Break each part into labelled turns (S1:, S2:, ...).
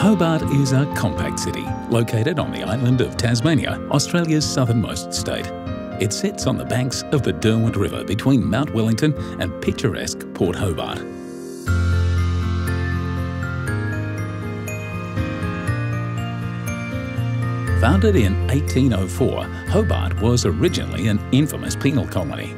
S1: Hobart is a compact city located on the island of Tasmania, Australia's southernmost state. It sits on the banks of the Derwent River between Mount Wellington and picturesque Port Hobart. Founded in 1804, Hobart was originally an infamous penal colony.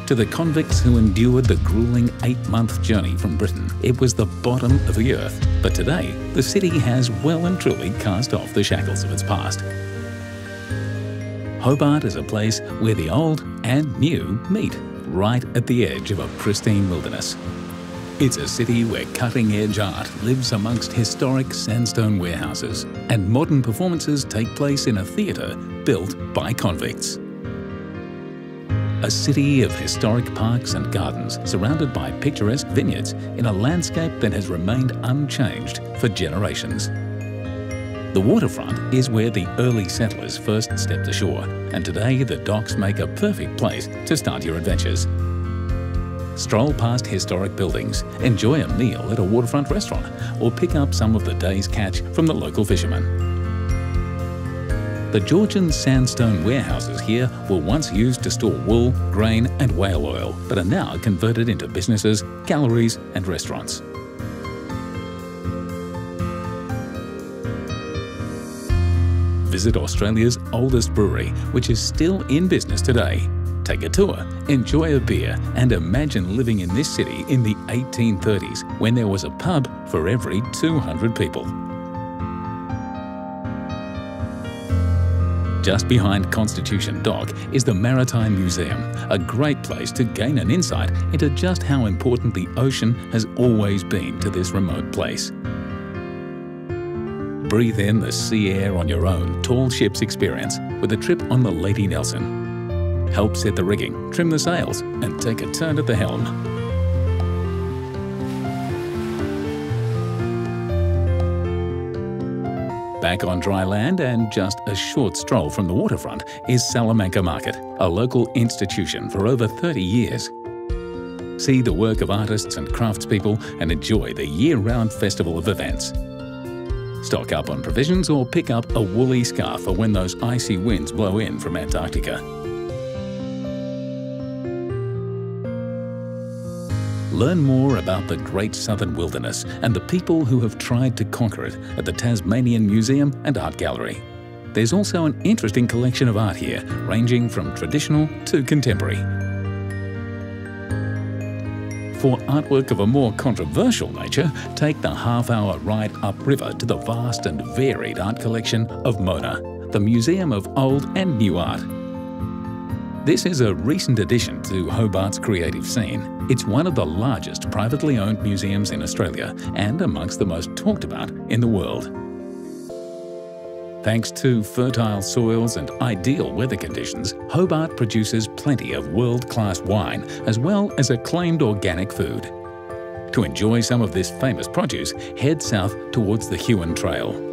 S1: To the convicts who endured the grueling 8-month journey from Britain, it was the bottom of the earth. But today, the city has well and truly cast off the shackles of its past. Hobart is a place where the old and new meet, right at the edge of a pristine wilderness. It's a city where cutting-edge art lives amongst historic sandstone warehouses, and modern performances take place in a theatre built by convicts. A city of historic parks and gardens surrounded by picturesque vineyards in a landscape that has remained unchanged for generations. The waterfront is where the early settlers first stepped ashore, and today the docks make a perfect place to start your adventures. Stroll past historic buildings, enjoy a meal at a waterfront restaurant, or pick up some of the day's catch from the local fishermen. The Georgian sandstone warehouses here were once used to store wool, grain and whale oil, but are now converted into businesses, galleries and restaurants. Visit Australia's oldest brewery, which is still in business today. Take a tour, enjoy a beer and imagine living in this city in the 1830s when there was a pub for every 200 people. Just behind Constitution Dock is the Maritime Museum, a great place to gain an insight into just how important the ocean has always been to this remote place. Breathe in the sea air on your own tall ships experience with a trip on the Lady Nelson. Help set the rigging, trim the sails and take a turn at the helm. Back on dry land and just a short stroll from the waterfront is Salamanca Market, a local institution for over 30 years. See the work of artists and craftspeople and enjoy the year-round festival of events. Stock up on provisions or pick up a woolly scarf for when those icy winds blow in from Antarctica. Learn more about the Great Southern Wilderness and the people who have tried to conquer it at the Tasmanian Museum and Art Gallery. There's also an interesting collection of art here, ranging from traditional to contemporary. For artwork of a more controversial nature, take the half-hour ride upriver to the vast and varied art collection of Mona, the Museum of Old and New Art. This is a recent addition to Hobart's creative scene. It's one of the largest privately owned museums in Australia and amongst the most talked about in the world. Thanks to fertile soils and ideal weather conditions, Hobart produces plenty of world-class wine as well as acclaimed organic food. To enjoy some of this famous produce, head south towards the Huon Trail.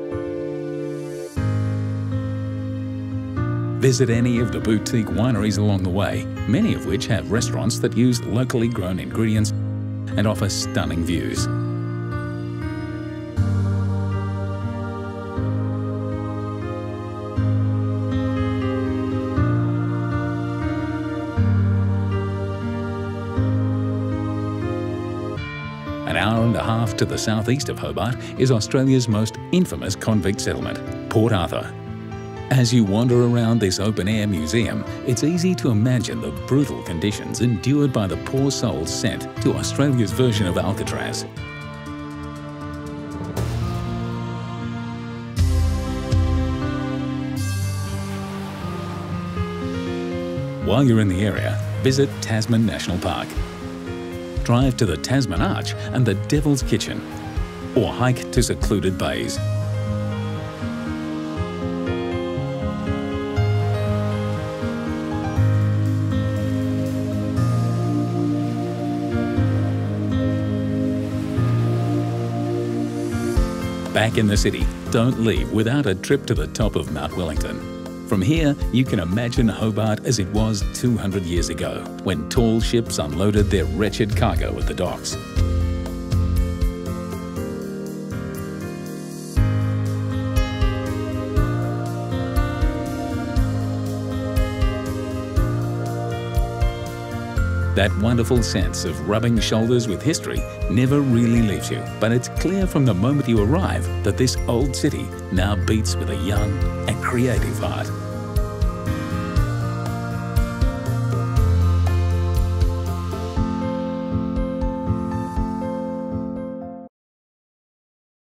S1: Visit any of the boutique wineries along the way, many of which have restaurants that use locally grown ingredients and offer stunning views. An hour and a half to the southeast of Hobart is Australia's most infamous convict settlement, Port Arthur. As you wander around this open-air museum, it's easy to imagine the brutal conditions endured by the poor souls sent to Australia's version of Alcatraz. While you're in the area, visit Tasman National Park. Drive to the Tasman Arch and the Devil's Kitchen, or hike to secluded bays. Back in the city, don't leave without a trip to the top of Mount Wellington. From here, you can imagine Hobart as it was 200 years ago, when tall ships unloaded their wretched cargo at the docks. That wonderful sense of rubbing shoulders with history never really leaves you, but it's clear from the moment you arrive that this old city now beats with a young and creative heart.